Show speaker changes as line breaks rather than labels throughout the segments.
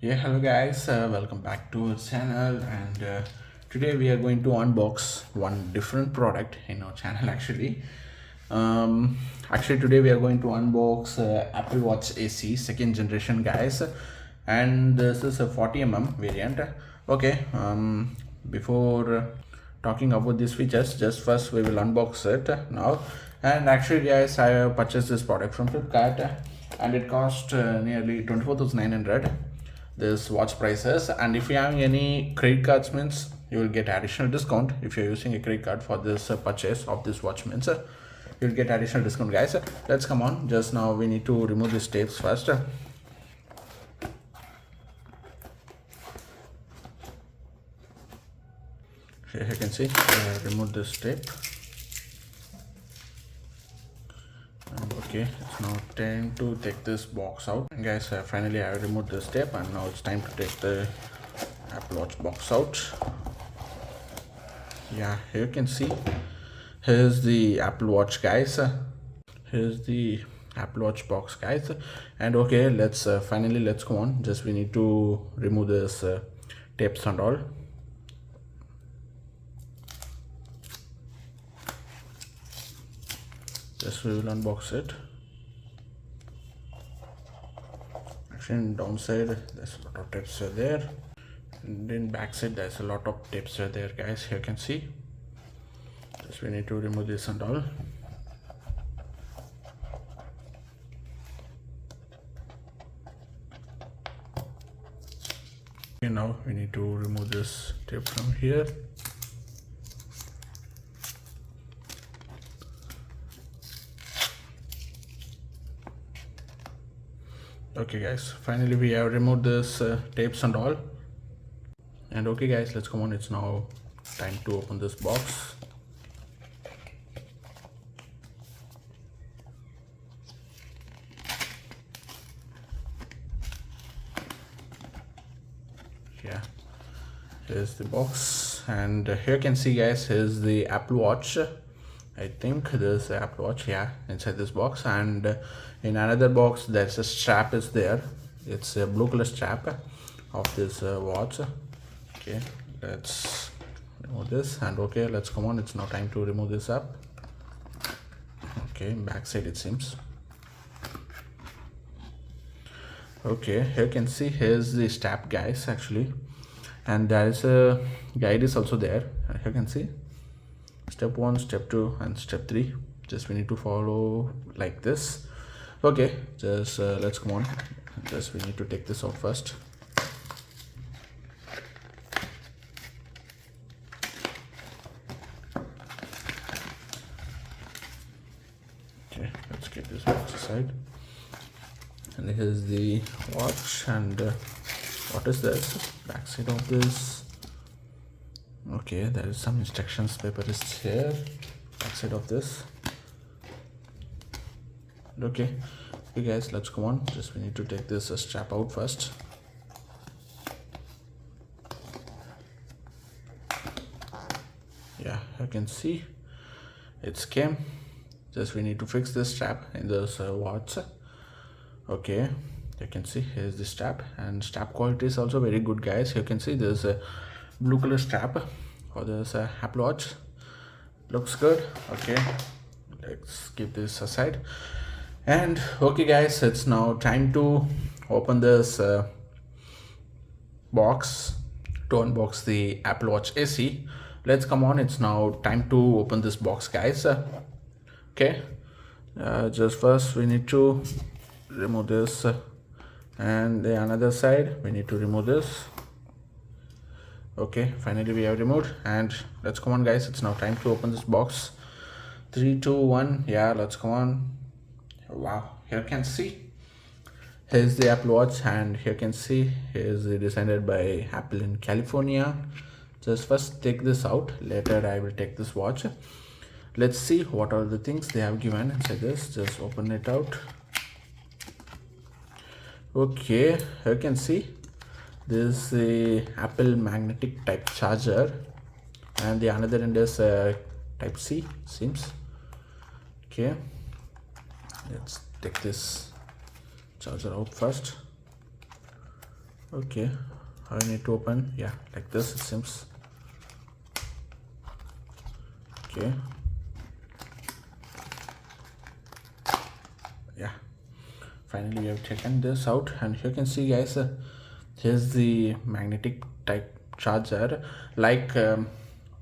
Yeah, hello guys, welcome back to our channel. And today we are going to unbox one different product in our channel actually. Actually today we are going to unbox Apple Watch AC second generation, guys, and this is a 40 variant. Okay, before talking about these features, just first we will unbox it now. And actually guys, I have purchased this product from Flipkart, and it cost nearly 24,900, this watch prices. And if you have any credit cards means you will get additional discount. If you're using a credit card for this purchase of this watch means you'll get additional discount, guys. Let's come on, just now we need to remove these tapes first. Here you can see remove this tape. And okay, it's now time to take this box out. And guys, finally I removed this tape, and now it's time to take the Apple Watch box out. Yeah, here you can see, here's the Apple Watch, guys. Here's the Apple Watch box, guys. And okay, let's finally let's go on. Just we need to remove this tapes and all. Just we will unbox it. Actually, in downside there's a lot of tapes are there, and in backside there's a lot of tapes are there, guys. Here you can see. Just we need to remove this and all. Okay, now we need to remove this tape from here. Okay guys, finally we have removed this tapes and all. And okay guys, let's come on, it's now time to open this box. Yeah, here's the box, and here you can see, guys, here's the Apple Watch. I think there's the Apple Watch, yeah, inside this box. And in another box there's a strap is there. It's a blue color strap of this watch. Okay, let's remove this. And okay, let's come on, it's now time to remove this up. Okay, back side it seems. Okay, here you can see, here's the strap, guys, actually. And there is a guide is also there. Here you can see step 1, step 2, and step 3. Just we need to follow like this. Okay, just let's come on, just we need to take this out first. Okay, let's get this box aside. And here's the watch. And what is this back side of this? Okay, there is some instructions paper is here back side of this. Okay, guys, let's go on, just we need to take this strap out first. Yeah, you can see it's came. Just we need to fix this strap in this watch. Okay, you can see here's the strap, and strap quality is also very good, guys. You can see there's a blue color strap for this Apple Watch. Looks good. Okay, let's keep this aside. And okay guys, it's now time to open this box, to unbox the Apple Watch AC. Let's come on, it's now time to open this box, guys. Okay, just first we need to remove this, and the another side we need to remove this. Okay, finally we have removed. And let's come on, guys, it's now time to open this box. 3 2 1, yeah, let's come on. Wow, here you can see here's the Apple Watch, and here you can see here's designed by Apple in California. Just first take this out, later I will take this watch. Let's see what are the things they have given inside this. Just open it out. Okay, here you can see this is the Apple magnetic type charger, and the another end is type C seems. Okay, let's take this charger out first. Okay, I need to open, yeah, like this it seems. Okay, yeah, finally we have taken this out, and you can see guys, here's the magnetic type charger, like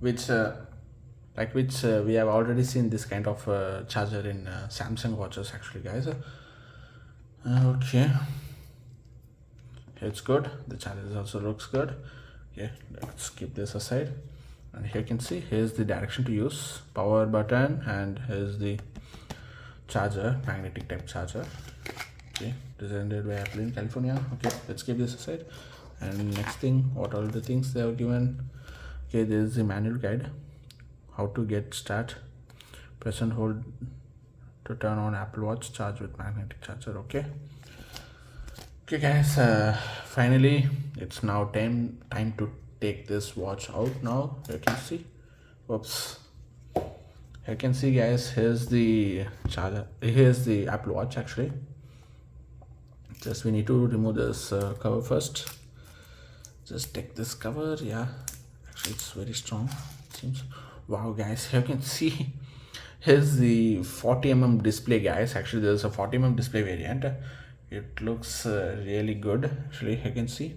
which we have already seen this kind of charger in Samsung watches actually guys. Okay, it's good, the charger also looks good. Okay, let's keep this aside, and here you can see here's the direction to use, power button, and here's the charger, magnetic type charger. Okay, designed by Apple in California. Okay, let's keep this aside. And next thing, what are the things they have given? Okay, there is the manual guide, how to get start, press and hold to turn on Apple Watch, charge with magnetic charger. Okay guys, finally it's now time to take this watch out. Now you can see, whoops, you can see guys, here's the charger, here's the Apple Watch actually. Just we need to remove this cover first. Just take this cover, yeah, actually it's very strong it seems. Wow guys, you can see here's the 40 mm display guys. Actually there's a 40 mm display variant. It looks really good actually, you can see.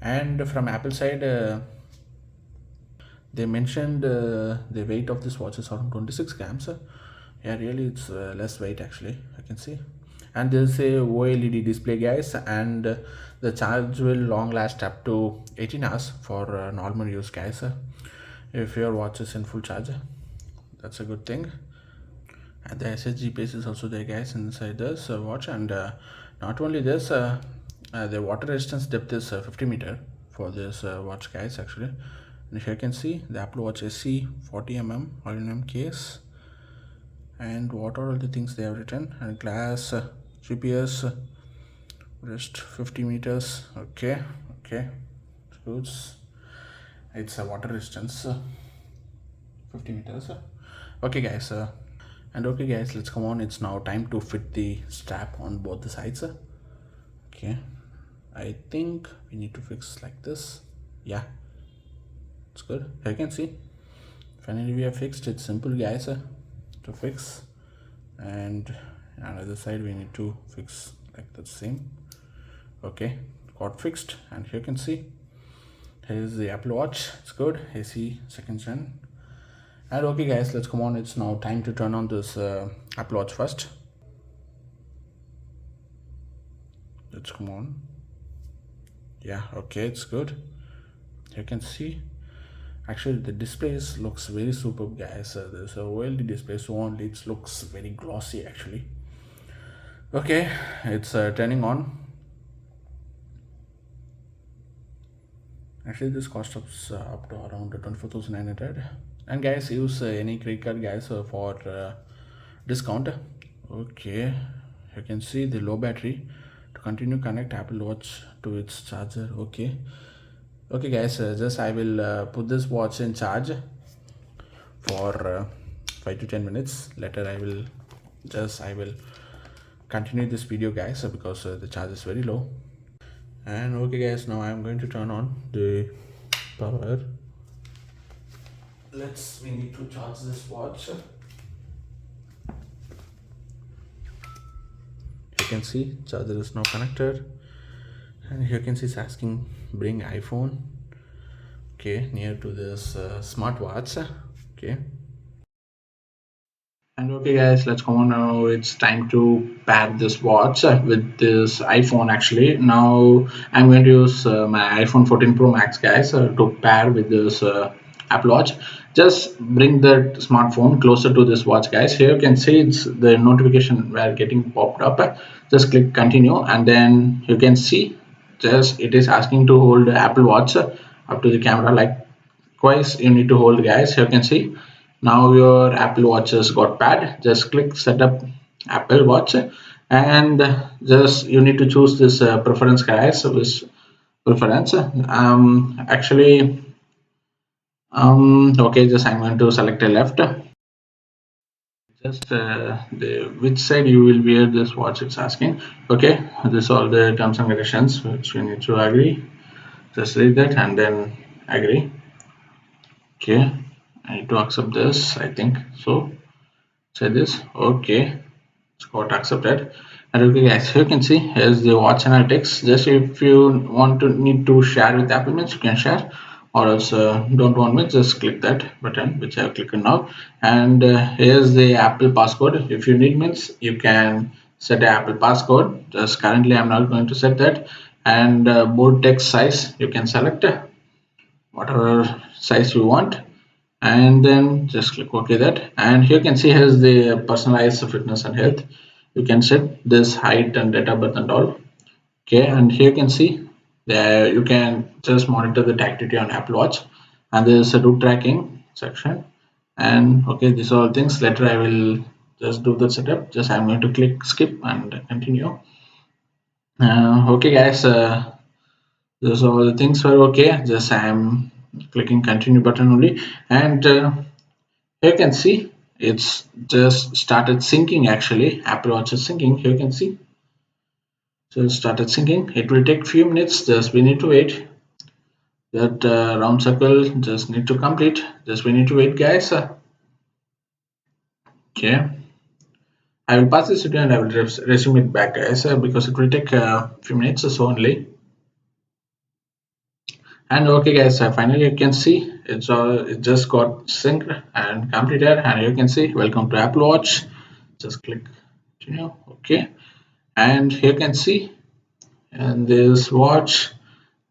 And from Apple side, they mentioned the weight of this watch is around 26 grams. Yeah, really it's less weight actually, I can see. And there's a OLED display guys, and the charge will long last up to 18 hours for normal use guys. If your watch is in full charge, that's a good thing. And the SSG pace is also there guys inside this watch. And not only this, the water resistance depth is 50 meter for this watch guys actually. And here you can see the Apple Watch SE 40 mm aluminum case, and what are all the things they have written, and glass, GPS, wrist 50 meters. Okay, good. It's a water resistance 50 meters. Okay guys, and okay guys, let's come on, it's now time to fit the strap on both the sides. Okay, I think we need to fix like this. Yeah, it's good. I can see finally we have fixed it. Simple guys to fix. And another side we need to fix like the same. Okay, got fixed. And here you can see here's the Apple Watch. It's good, AC 2nd gen. And okay guys, let's come on, it's now time to turn on this Apple Watch first. Let's come on. Yeah, okay, it's good. You can see actually the displays looks very superb guys. There's a OLED display, so only it looks very glossy actually. Okay, it's turning on. Actually this cost up to around 24,900. And guys, use any credit card guys for discount. Okay, you can see the low battery. To continue, connect Apple Watch to its charger. Okay guys, just I will put this watch in charge for 5 to 10 minutes. Later I will continue this video guys, because the charge is very low. And okay guys, now I'm going to turn on the power. We need to charge this watch. You can see charger is now connected, and here you can see it's asking bring iPhone, okay, near to this smartwatch. Okay, and okay guys, let's come on now, it's time to pair this watch with this iPhone. Actually now I'm going to use my iPhone 14 Pro Max guys to pair with this Apple Watch. Just bring the smartphone closer to this watch guys. Here you can see it's the notification were getting popped up. Just click continue, and then you can see just it is asking to hold the Apple Watch up to the camera. Like twice you need to hold guys. You can see now your Apple Watches got paired. Just click setup Apple Watch, and just you need to choose this preference guys. This preference actually okay, just I'm going to select a left. just the which side you will wear this watch, it's asking. Okay, this all the terms and conditions which we need to agree. Just read that and then agree. Okay, I need to accept this, I think so. Say this. Okay, it's got accepted. And okay guys, here you can see here's the watch analytics. Just if you want to need to share with Apple Mints, you can share, or else don't want me, just click that button which I have clicked on now. And here's the Apple passcode. If you need Mints, you can set the Apple passcode. Just currently I'm not going to set that. And bold text size, you can select whatever size you want, and then just click OK that. And here you can see here's the personalized fitness and health. You can set this height and date of birth and all. Okay, and here you can see there you can just monitor the activity on Apple Watch, and there's a route tracking section. And okay, these are all things. Later I will just do the setup. Just I'm going to click skip and continue. Okay guys, those are all the things were okay. Just I'm clicking continue button only. And here you can see it's just started syncing. Actually Apple Watch is syncing. Here you can see, so it started syncing. It will take few minutes, just we need to wait. That round circle just need to complete, just we need to wait guys. Okay, I will pass this video and I will resume it back guys, because it will take a few minutes or so only. And okay guys, finally you can see it just got synced and completed. And you can see welcome to Apple Watch. Just click continue. Okay, and here you can see, and this watch,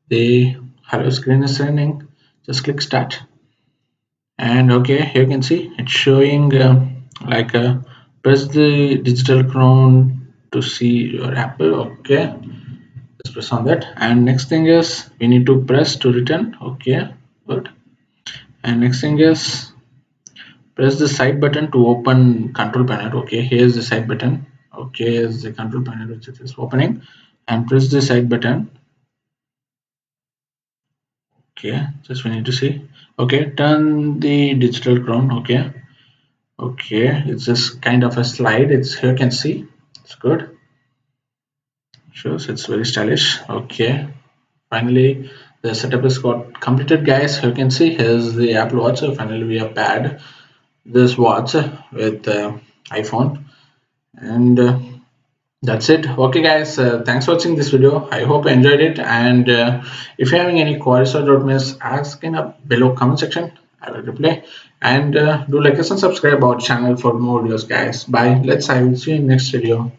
the hello screen is running. Just click start. And okay, here you can see it's showing like press the digital crown to see your Apple. Okay, just press on that. And next thing is we need to press to return. Okay, good. And next thing is press the side button to open control panel. Okay, here's the side button. Okay, here's the control panel which it is opening. And press the side button. Okay, just we need to see. Okay, turn the digital crown. Okay, okay, it's just kind of a slide. It's here you can see. It's good. Shows it's very stylish. Okay, finally the setup is got completed guys. Here you can see here's the Apple Watch. So finally we have paired this watch with iPhone. And that's it. Okay guys, thanks for watching this video. I hope you enjoyed it. And if you're having any queries or doubt, ask in a below comment section. I will reply. And do like us and subscribe our channel for more videos guys. Bye. I will see you in next video.